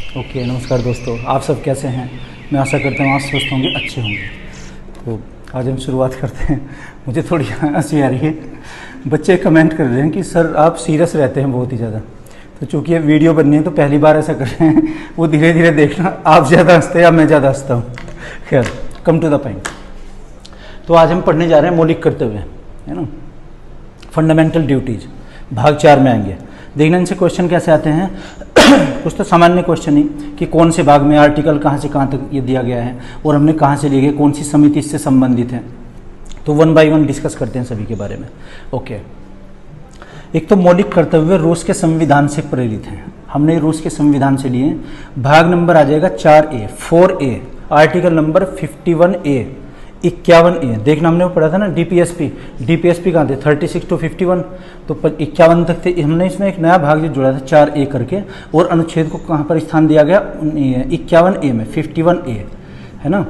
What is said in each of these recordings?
Okay, नमस्कार दोस्तों, आप सब कैसे हैं। मैं आशा करता हूँ आप स्वस्थ होंगे, अच्छे होंगे। तो आज हम शुरुआत करते हैं। मुझे थोड़ी हंसी आ रही है, बच्चे कमेंट कर रहे हैं कि सर आप सीरियस रहते हैं बहुत ही ज़्यादा। तो चूँकि ये वीडियो बननी है तो पहली बार ऐसा कर रहे हैं, वो धीरे धीरे देखना, आप ज़्यादा हंसते हैं या मैं ज़्यादा हंसता हूँ। खैर, कम टू द पॉइंट। तो आज हम पढ़ने जा रहे हैं मौलिक कर्तव्य, है ना, फंडामेंटल ड्यूटीज़, भाग 4 में आएंगे। देखना इनसे क्वेश्चन कैसे आते हैं। कुछ तो सामान्य क्वेश्चन ही कि कौन से भाग में आर्टिकल कहाँ से कहाँ तक ये दिया गया है और हमने कहाँ से लिए गए, कौन सी समिति इससे संबंधित है। तो 1 बाय 1 डिस्कस करते हैं सभी के बारे में। ओके, एक तो मौलिक कर्तव्य रूस के संविधान से प्रेरित हैं। हमने रूस के संविधान से लिए। भाग नंबर आ जाएगा 4A, article number 51A, 51A। देखना हमने वो पढ़ा था ना, डीपीएसपी कहाँ थे, 36 to 51, तो 51 तक थे। हमने इसमें एक नया भाग जो जुड़ा था 4A करके, और अनुच्छेद को कहाँ पर स्थान दिया गया, 51A में, 51A, है ना।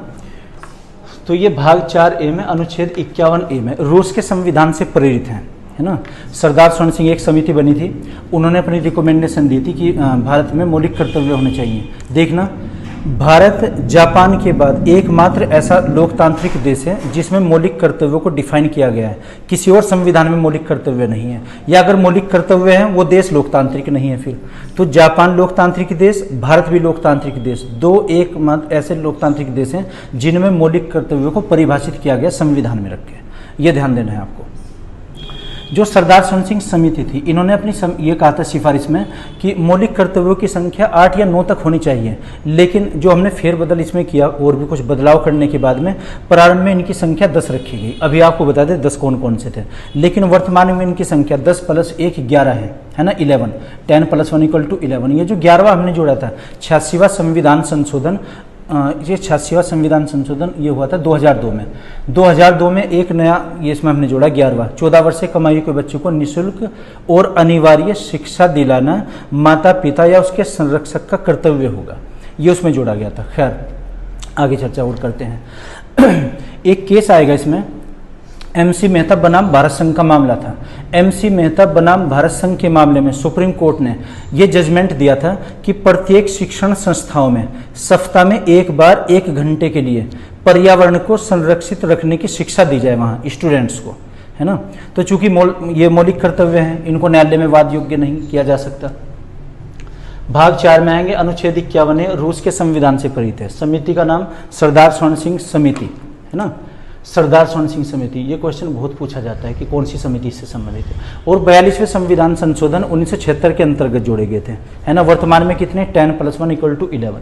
तो ये भाग 4A में, अनुच्छेद 51A में रूस के संविधान से प्रेरित हैं, है ना। सरदार स्वर्ण सिंह एक समिति बनी थी, उन्होंने अपनी रिकमेंडेशन दी थी कि भारत में मौलिक कर्तव्य होने चाहिए। देखना, भारत जापान के बाद एकमात्र ऐसा लोकतांत्रिक देश है जिसमें मौलिक कर्तव्यों को डिफाइन किया गया है। किसी और संविधान में मौलिक कर्तव्य नहीं है, या अगर मौलिक कर्तव्य है वो देश लोकतांत्रिक नहीं है। फिर तो जापान लोकतांत्रिक देश, भारत भी लोकतांत्रिक देश, दो एकमात्र ऐसे लोकतांत्रिक देश हैं जिनमें मौलिक कर्तव्यों को परिभाषित किया गया संविधान में रख के। ये ध्यान देना है आपको। जो सरदार स्वर्ण सिंह समिति थी, इन्होंने अपनी ये कहा था सिफारिश में कि मौलिक कर्तव्यों की संख्या 8 या 9 तक होनी चाहिए, लेकिन जो हमने फेरबदल इसमें किया और भी कुछ बदलाव करने के बाद में प्रारंभ में इनकी संख्या 10 रखी गई। अभी आपको बता दें 10 कौन कौन से थे, लेकिन वर्तमान में इनकी संख्या 10 + 1 11 है ना, 11, 10 + 1 = 11। ये जो 11वां हमने जोड़ा था, 86वां संविधान संशोधन, ये 86वां संविधान संशोधन ये हुआ था 2002 में। 2002 में एक नया ये इसमें हमने जोड़ा 11वां, 14 वर्ष से कमाई के बच्चों को निःशुल्क और अनिवार्य शिक्षा दिलाना माता पिता या उसके संरक्षक का कर्तव्य होगा, ये उसमें जोड़ा गया था। खैर, आगे चर्चा और करते हैं। एक केस आएगा इसमें, MC मेहता बनाम भारत संघ का मामला था। MC मेहता बनाम भारत संघ के मामले में सुप्रीम कोर्ट ने यह जजमेंट दिया था कि प्रत्येक शिक्षण संस्थाओं में सप्ताह में एक बार 1 घंटे के लिए पर्यावरण को संरक्षित रखने की शिक्षा दी जाए वहाँ स्टूडेंट्स को, है ना। तो चूंकि ये मौलिक कर्तव्य हैं, इनको न्यायालय में वाद योग्य नहीं किया जा सकता। भाग 4 में आएंगे, अनुच्छेद 51 रूस के संविधान से प्रेरित है। समिति का नाम सरदार स्वर्ण सिंह समिति, है ना, सरदार स्वर्ण सिंह समिति। ये क्वेश्चन बहुत पूछा जाता है कि कौन सी समिति इससे संबंधित है। और 42वें संविधान संशोधन 1976 के अंतर्गत जोड़े गए थे, है ना। वर्तमान में कितने, 10 + 1 = 11,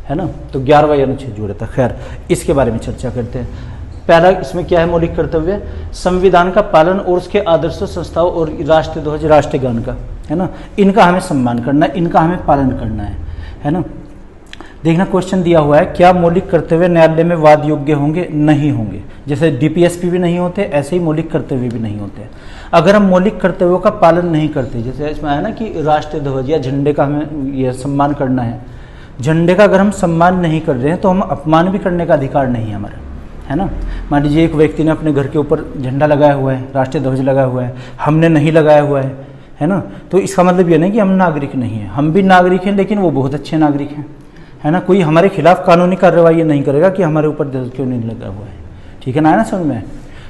है ना। तो 11वां अनुच्छेद जोड़ा था। खैर, इसके बारे में चर्चा करते हैं। पहला इसमें क्या है मौलिक कर्तव्य, संविधान का पालन और उसके आदर्शों, संस्थाओं और राष्ट्रीय ध्वज, राष्ट्रगान का, है ना, इनका हमें सम्मान करना है, इनका हमें पालन करना है ना। देखना, क्वेश्चन दिया हुआ है, क्या मौलिक कर्तव्य न्यायालय में वाद योग्य होंगे? नहीं होंगे। जैसे डीपीएसपी भी नहीं होते, ऐसे ही मौलिक कर्तव्य भी नहीं होते। अगर हम मौलिक कर्तव्यों का पालन नहीं करते, जैसे इसमें है ना कि राष्ट्रीय ध्वज या झंडे का हमें यह सम्मान करना है, झंडे का अगर हम सम्मान नहीं कर रहे हैं तो हम अपमान भी करने का अधिकार नहीं है हमारा, है ना। मान लीजिए एक व्यक्ति ने अपने घर के ऊपर झंडा लगाया हुआ है, राष्ट्रीय ध्वज लगाया हुआ है, हमने नहीं लगाया हुआ है ना। तो इसका मतलब यह नहीं कि हम नागरिक नहीं हैं, हम भी नागरिक हैं, लेकिन वो बहुत अच्छे नागरिक हैं, है ना। कोई हमारे खिलाफ कानूनी कार्रवाई नहीं करेगा कि हमारे ऊपर ध्वज क्यों नहीं लगा हुआ है, ठीक है ना समझ में।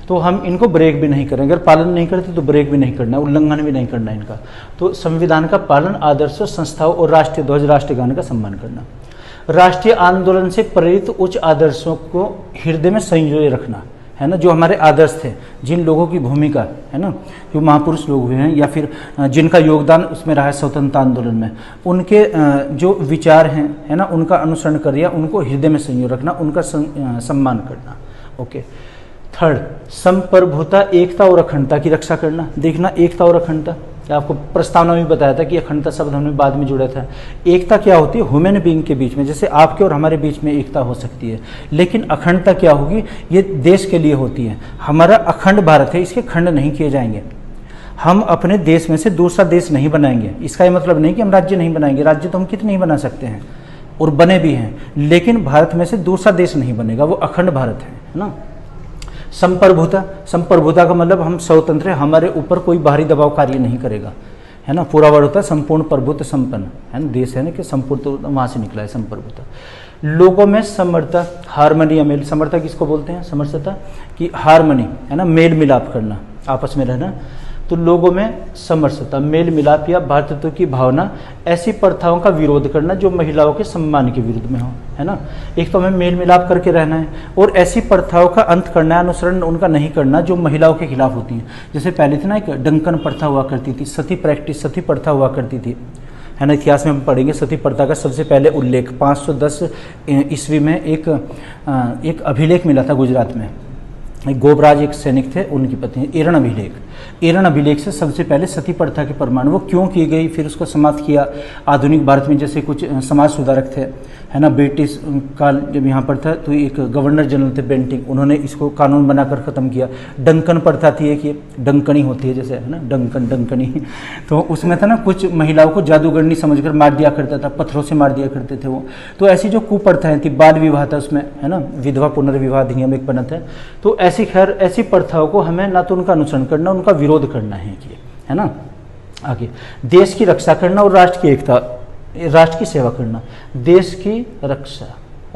तो हम इनको ब्रेक भी नहीं करेंगे, अगर पालन नहीं करते तो ब्रेक भी नहीं करना, उल्लंघन भी नहीं करना इनका। तो संविधान का पालन, आदर्शों, संस्थाओं और राष्ट्रीय ध्वज, राष्ट्रगान का सम्मान करना। राष्ट्रीय आंदोलन से प्रेरित उच्च आदर्शों को हृदय में संजोए रखना, है ना। जो हमारे आदर्श थे, जिन लोगों की भूमिका, है ना, जो महापुरुष लोग हुए हैं या फिर जिनका योगदान उसमें रहा है स्वतंत्रता आंदोलन में, उनके जो विचार हैं, है ना, उनका अनुसरण कर या उनको हृदय में संजोए रखना, उनका सम्मान करना। ओके। थर्ड, संप्रभुता, एकता और अखंडता की रक्षा करना। देखना, एकता और अखंडता, आपको प्रस्तावना में बताया था कि अखंडता शब्द हमने बाद में जोड़ा था। एकता क्या होती है, ह्यूमन बीइंग के बीच में, जैसे आपके और हमारे बीच में एकता हो सकती है, लेकिन अखंडता क्या होगी, ये देश के लिए होती है। हमारा अखंड भारत है, इसके खंड नहीं किए जाएंगे। हम अपने देश में से दूसरा देश नहीं बनाएंगे। इसका ये मतलब नहीं कि हम राज्य नहीं बनाएंगे, राज्य तो हम कितने ही बना सकते हैं और बने भी हैं, लेकिन भारत में से दूसरा देश नहीं बनेगा, वो अखंड भारत है ना। संप्रभुता, संप्रभुता का मतलब हम स्वतंत्र हैं, हमारे ऊपर कोई बाहरी दबाव कार्य नहीं करेगा, है ना, पूरा वर्ड होता है संपूर्ण प्रभुत्व संपन्न, है ना, देश है ना कि संपूर्ण, तो वहाँ से निकला है संप्रभुता। लोगों में समर्था, हारमोनी या मेल, समर्था किसको बोलते हैं, समरसता कि हारमोनी, है ना, मेल मिलाप करना, आपस में रहना। तो लोगों में समरसता, मेल मिलाप या भ्रातृत्व की भावना, ऐसी प्रथाओं का विरोध करना जो महिलाओं के सम्मान के विरुद्ध में हो, है ना। एक तो हमें मेल मिलाप करके रहना है, और ऐसी प्रथाओं का अंत करना है, अनुसरण उनका नहीं करना जो महिलाओं के खिलाफ होती हैं। जैसे पहले थी ना एक डंकन प्रथा हुआ करती थी, सती प्रैक्टिस, सती प्रथा हुआ करती थी, है ना। इतिहास में हम पढ़ेंगे सती प्रथा का सबसे पहले उल्लेख 510 ईस्वी में एक अभिलेख मिला था गुजरात में। एक गोबराज एक सैनिक थे, उनकी पत्नी एरण अभिलेख से सबसे पहले सती प्रथा के प्रमाण, वो क्यों की गई, फिर उसको समाप्त किया। आधुनिक भारत में जैसे कुछ समाज सुधारक थे, है ना, ब्रिटिश काल जब यहाँ पर था तो एक गवर्नर जनरल थे बेंटिंग, उन्होंने इसको कानून बनाकर ख़त्म किया। डंकन प्रथा थी एक, ये डंकनी होती है जैसे, है ना, डंकनी तो उसमें था ना कुछ महिलाओं को जादूगरनी समझकर मार दिया करता था, पत्थरों से मार दिया करते थे वो। तो ऐसी जो कुप्रथाएं थी, बाल विवाह था उसमें, है ना, विधवा पुनर्विवाह अधिनियम एक बना था। तो ऐसी प्रथाओं को हमें ना तो उनका अनुसरण करना, उनका विरोध करना है ना। आगे, देश की रक्षा करना और राष्ट्र की एकता, राष्ट्र की सेवा करना, देश की रक्षा,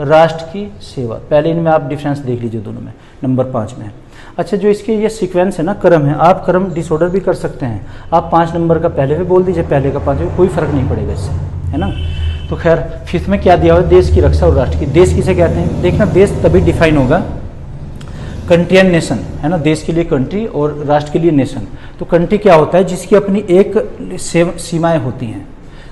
राष्ट्र की सेवा, पहले इनमें आप डिफरेंस देख लीजिए दोनों में, नंबर 5 में। अच्छा, जो इसके ये सीक्वेंस है ना, क्रम है, आप क्रम डिसऑर्डर भी कर सकते हैं, आप 5 नंबर का पहले भी बोल दीजिए, पहले का 5 में, कोई फर्क नहीं पड़ेगा इससे, है ना। तो खैर 5th में क्या दिया हुआ है, देश की रक्षा और राष्ट्र की। देश किसे कहते हैं, देखना, देश तभी डिफाइन होगा, कंट्री एंड नेशन, है ना, देश के लिए कंट्री और राष्ट्र के लिए नेशन। तो कंट्री क्या होता है, जिसकी अपनी एक सीमाएं होती हैं।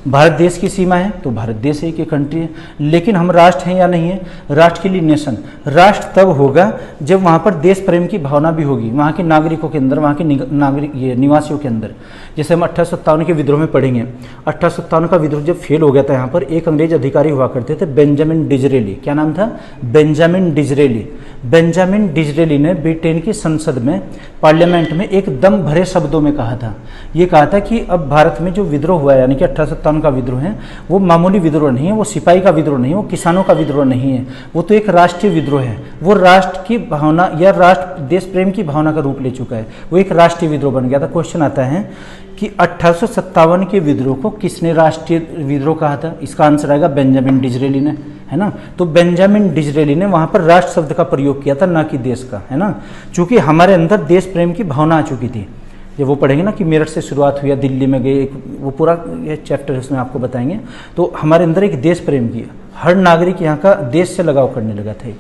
भारत देश की सीमा है तो भारत देश है कि कंट्री है, लेकिन हम राष्ट्र हैं या नहीं है, राष्ट्र के लिए नेशन। राष्ट्र तब होगा जब वहाँ पर देश प्रेम की भावना भी होगी, वहाँ के नागरिकों के अंदर, वहाँ के नागरिक ये निवासियों के अंदर। जैसे हम 1857 के विद्रोह में पढ़ेंगे, 1857 का विद्रोह जब फेल हो गया था, यहाँ पर एक अंग्रेज अधिकारी हुआ करते थे, बेंजामिन डिजरेली। क्या नाम था, बेंजामिन डिजरेली। बेंजामिन डिजरेली ने ब्रिटेन की संसद में, पार्लियामेंट में एक दम भरे शब्दों में कहा था, ये कहा था कि अब भारत में जो विद्रोह हुआ है, यानी कि 1857 का विद्रोह है, वो मामूली विद्रोह नहीं है, वो सिपाही का विद्रोह नहीं है, वो किसानों का विद्रोह नहीं है, वो तो एक राष्ट्रीय विद्रोह है। वो राष्ट्र की भावना या राष्ट्र देश प्रेम की भावना का रूप ले चुका है, वो एक राष्ट्रीय विद्रोह बन गया था। क्वेश्चन आता है कि 1857 के विद्रोह को किसने राष्ट्रीय विद्रोह कहा था, इसका आंसर आएगा बेंजामिन डिजरेली ने, है ना। तो बेंजामिन डिजरेली ने वहां पर राष्ट्र शब्द का प्रयोग किया था, ना कि देश का, है ना। चूंकि हमारे अंदर देश प्रेम की भावना आ चुकी थी। जब वो पढ़ेंगे ना कि मेरठ से शुरुआत हुई, दिल्ली में गए, वो पूरा ये चैप्टर है, उसमें आपको बताएंगे। तो हमारे अंदर एक देश प्रेम की, हर नागरिक यहाँ का देश से लगाव करने लगा था, एक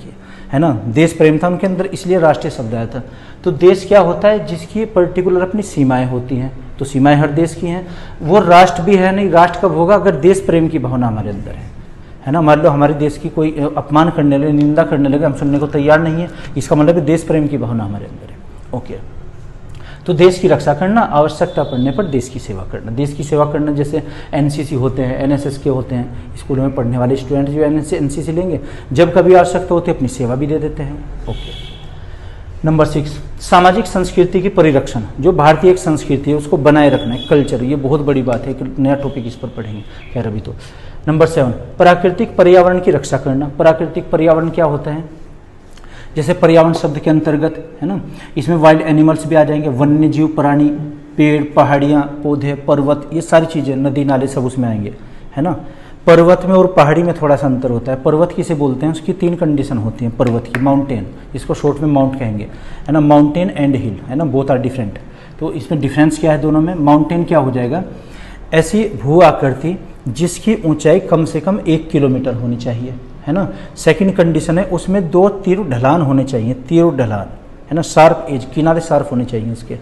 है ना, देश प्रेम था उनके अंदर, इसलिए राष्ट्रीय शब्द आया था। तो देश क्या होता है, जिसकी पर्टिकुलर अपनी सीमाएं होती हैं, तो सीमाएं हर देश की हैं। वो राष्ट्र भी है नहीं, राष्ट्र कब होगा, अगर देश प्रेम की भावना हमारे अंदर है ना। मान लो हमारे देश की कोई अपमान करने लगे, निंदा करने लगे, हम सुनने को तैयार नहीं है, इसका मतलब देश प्रेम की भावना हमारे अंदर है। ओके, तो देश की रक्षा करना, आवश्यकता पड़ने पर देश की सेवा करना। देश की सेवा करना जैसे एनसीसी होते हैं, एनएसएस के होते हैं, स्कूलों में पढ़ने वाले स्टूडेंट जो एनसीसी लेंगे, जब कभी आवश्यकता होती है अपनी सेवा भी दे देते हैं। ओके, नंबर 6, सामाजिक संस्कृति की परिरक्षण, जो भारतीय एक संस्कृति है उसको बनाए रखना है, कल्चर, ये बहुत बड़ी बात है, एक नया टॉपिक इस पर पढ़ेंगे खैर अभी तो। नंबर 7, प्राकृतिक पर्यावरण की रक्षा करना। प्राकृतिक पर्यावरण क्या होता है, जैसे पर्यावरण शब्द के अंतर्गत, है ना, इसमें वाइल्ड एनिमल्स भी आ जाएंगे, वन्य जीव, प्राणी, पेड़, पहाड़ियाँ, पौधे, पर्वत, ये सारी चीज़ें, नदी नाले सब उसमें आएंगे, है ना। पर्वत में और पहाड़ी में थोड़ा सा अंतर होता है। पर्वत किसे बोलते हैं, उसकी 3 कंडीशन होती हैं पर्वत की। माउंटेन, इसको शॉर्ट में माउंट कहेंगे, है ना, माउंटेन एंड हिल, है ना, बोथ आर डिफरेंट। तो इसमें डिफरेंस क्या है दोनों में, माउंटेन क्या हो जाएगा, ऐसी भू आकृति जिसकी ऊंचाई कम से कम 1 किलोमीटर होनी चाहिए, है ना। सेकंड कंडीशन है उसमें 2 तीर ढलान होने चाहिए, तीर ढलान, है ना, शार्प एज, किनारे शार्प होने चाहिए उसके,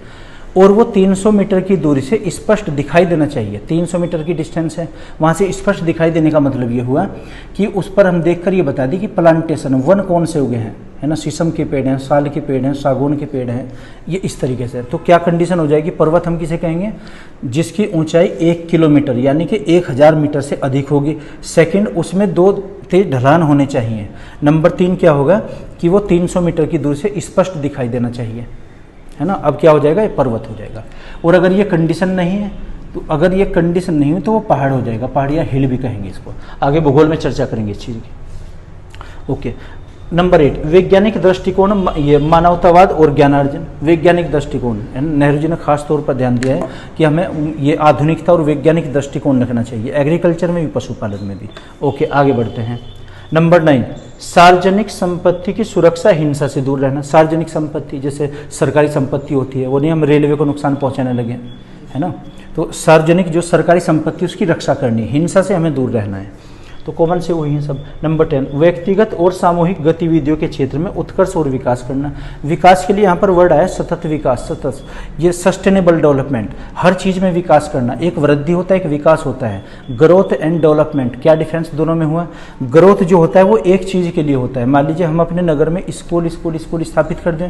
और वो 300 मीटर की दूरी से स्पष्ट दिखाई देना चाहिए। 300 मीटर की डिस्टेंस है, वहाँ से स्पष्ट दिखाई देने का मतलब ये हुआ कि उस पर हम देखकर ये बता दी कि प्लांटेशन, वन कौन से उगे हैं, है ना, शीशम के पेड़ हैं, साल के पेड़ हैं, सागौन के पेड़ हैं, ये इस तरीके से। तो क्या कंडीशन हो जाएगी, पर्वत हम किसे कहेंगे, जिसकी ऊंचाई 1 किलोमीटर यानी कि 1000 मीटर से अधिक होगी। सेकंड, उसमें 2 तेज ढलान होने चाहिए। नंबर 3 क्या होगा कि वो 300 मीटर की दूरी से स्पष्ट दिखाई देना चाहिए, है ना। अब क्या हो जाएगा, ये पर्वत हो जाएगा। और अगर ये कंडीशन नहीं है, तो अगर ये कंडीशन नहीं हुई तो वो पहाड़ हो जाएगा, पहाड़ या हिल भी कहेंगे इसको, आगे भूगोल में चर्चा करेंगे इस चीज़ की। ओके, नंबर 8 वैज्ञानिक दृष्टिकोण, ये मानवतावाद और ज्ञानार्जन। वैज्ञानिक दृष्टिकोण, नेहरू जी ने खास तौर पर ध्यान दिया है कि हमें ये आधुनिकता और वैज्ञानिक दृष्टिकोण रखना चाहिए, एग्रीकल्चर में भी पशुपालन में भी। ओके, आगे बढ़ते हैं। नंबर 9 सार्वजनिक संपत्ति की सुरक्षा, हिंसा से दूर रहना। सार्वजनिक संपत्ति जैसे सरकारी संपत्ति होती है, वो नहीं हम रेलवे को नुकसान पहुंचाने लगे, है ना। तो सार्वजनिक जो सरकारी संपत्ति उसकी रक्षा करनी, हिंसा से हमें दूर रहना है। तो कॉमन से वही है सब। नंबर 10 व्यक्तिगत और सामूहिक गतिविधियों के क्षेत्र में उत्कर्ष और विकास करना। विकास के लिए यहाँ पर वर्ड आया सतत विकास, सतत, ये सस्टेनेबल डेवलपमेंट, हर चीज़ में विकास करना। एक वृद्धि होता है, एक विकास होता है। ग्रोथ एंड डेवलपमेंट, क्या डिफरेंस दोनों में हुआ? ग्रोथ जो होता है वो एक चीज़ के लिए होता है। मान लीजिए हम अपने नगर में स्कूल स्थापित कर दें,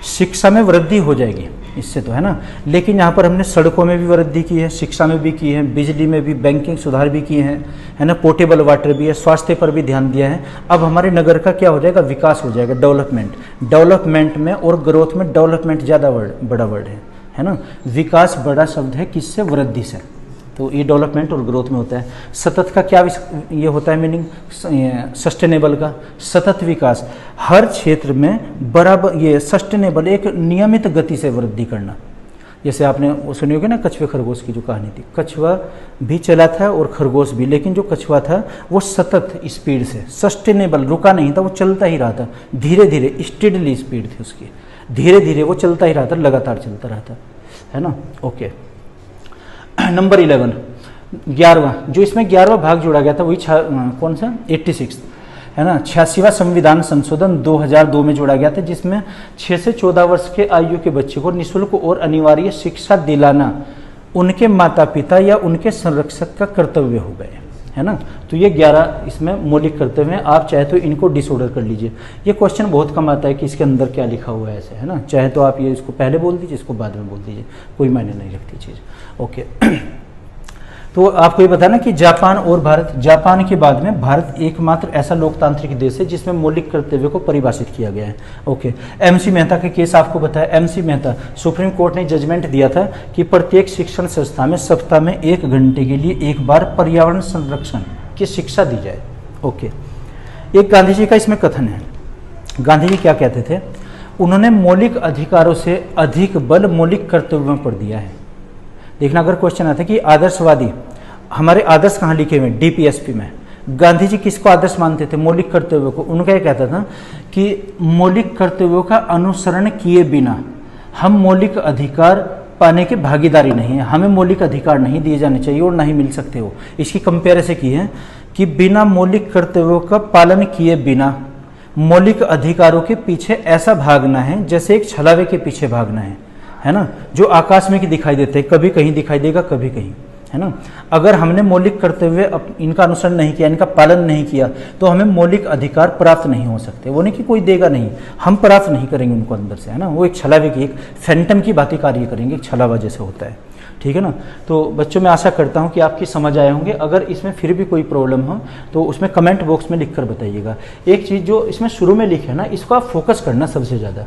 शिक्षा में वृद्धि हो जाएगी इससे, तो है ना। लेकिन यहाँ पर हमने सड़कों में भी वृद्धि की है, शिक्षा में भी की है, बिजली में भी, बैंकिंग सुधार भी किए हैं, है ना, पोर्टेबल वाटर भी है, स्वास्थ्य पर भी ध्यान दिया है। अब हमारे नगर का क्या हो जाएगा? विकास हो जाएगा, डेवलपमेंट। डेवलपमेंट में और ग्रोथ में डेवलपमेंट ज़्यादा बड़ा वर्ड है ना। विकास बड़ा शब्द है, किससे? वृद्धि से। तो ये डेवलपमेंट और ग्रोथ में होता है। सतत का क्या ये होता है मीनिंग? सस्टेनेबल का, सतत विकास, हर क्षेत्र में बराबर, ये सस्टेनेबल, एक नियमित गति से वृद्धि करना। जैसे आपने वो सुनी होगी ना कछुए खरगोश की जो कहानी थी, कछुआ भी चला था और खरगोश भी, लेकिन जो कछुआ था वो सतत स्पीड से, सस्टेनेबल, रुका नहीं था, वो चलता ही रहा था, धीरे धीरे, स्टेडली स्पीड थी उसकी, धीरे धीरे वो चलता ही रहा था, लगातार चलता रहा था, है ना। ओके, नंबर 11 11वां, जो इसमें 11वां भाग जोड़ा गया था वही कौन सा? 86 है ना, 86वां संविधान संशोधन 2002 में जोड़ा गया था, जिसमें 6 से 14 वर्ष के आयु के बच्चे को निःशुल्क और अनिवार्य शिक्षा दिलाना उनके माता पिता या उनके संरक्षक का कर्तव्य हो गए, है ना। तो ये 11 इसमें मौलिक कर्तव्य हैं। आप चाहे तो इनको डिसऑर्डर कर लीजिए। ये क्वेश्चन बहुत कम आता है कि इसके अंदर क्या लिखा हुआ है, ऐसे, है ना। चाहे तो आप ये इसको पहले बोल दीजिए, इसको बाद में बोल दीजिए, कोई मायने नहीं रखती चीज़। ओके तो आपको ये बताना कि जापान और भारत, जापान के बाद में भारत एकमात्र ऐसा लोकतांत्रिक देश है जिसमें मौलिक कर्तव्य को परिभाषित किया गया है। ओके, MC मेहता के केस आपको बताया। MC मेहता, सुप्रीम कोर्ट ने जजमेंट दिया था कि प्रत्येक शिक्षण संस्था में सप्ताह में 1 घंटे के लिए एक बार पर्यावरण संरक्षण की शिक्षा दी जाए। ओके, एक गांधी जी का इसमें कथन है। गांधी जी क्या कहते थे? उन्होंने मौलिक अधिकारों से अधिक बल मौलिक कर्तव्यों पर दिया है। देखना, अगर क्वेश्चन आता है कि आदर्शवादी, हमारे आदर्श कहाँ लिखे हुए? DPSP में। गांधी जी किसको आदर्श मानते थे? मौलिक कर्तव्यों को। उनका यह कहता था कि मौलिक कर्तव्यों का अनुसरण किए बिना हम मौलिक अधिकार पाने की भागीदारी नहीं है, हमें मौलिक अधिकार नहीं दिए जाने चाहिए और नहीं मिल सकते हो। इसकी कंपेयर ऐसे की है कि बिना मौलिक कर्तव्यों का पालन किए बिना मौलिक अधिकारों के पीछे ऐसा भागना है जैसे एक छलावे के पीछे भागना है ना, जो आकाश में की दिखाई देते हैं, कभी कहीं दिखाई देगा, कभी कहीं, है ना। अगर हमने मौलिक कर्तव्य इनका अनुसरण नहीं किया, इनका पालन नहीं किया, तो हमें मौलिक अधिकार प्राप्त नहीं हो सकते। वो नहीं कि कोई देगा नहीं, हम प्राप्त नहीं करेंगे उनको अंदर से, है ना। वो एक छलावे की, एक फैंटम की भांति कार्य करेंगे, एक छलावा जैसे होता है, ठीक है ना। तो बच्चों, मैं आशा करता हूँ कि आपकी समझ आए होंगे। अगर इसमें फिर भी कोई प्रॉब्लम हो तो उसमें कमेंट बॉक्स में लिखकर बताइएगा। एक चीज़ जो इसमें शुरू में लिखे है ना, इसको आप फोकस करना सबसे ज़्यादा।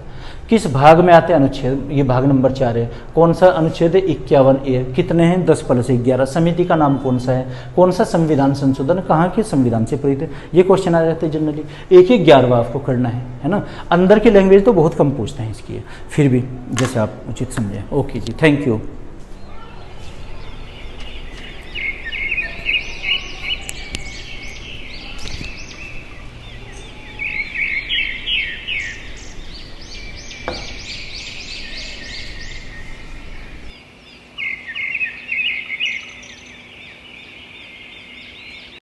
किस भाग में आते हैं अनुच्छेद? ये भाग नंबर 4 है। कौन सा अनुच्छेद है? 51A। कितने हैं? 10+11। समिति का नाम कौन सा है? कौन सा संविधान संशोधन कहाँ के संविधान से प्रेरित है? ये क्वेश्चन आ जाते हैं जनरली। एक 11वां आपको करना है ना। अंदर की लैंग्वेज तो बहुत कम पूछते हैं इसकी, फिर भी जैसे आप उचित समझें। ओके जी, थैंक यू।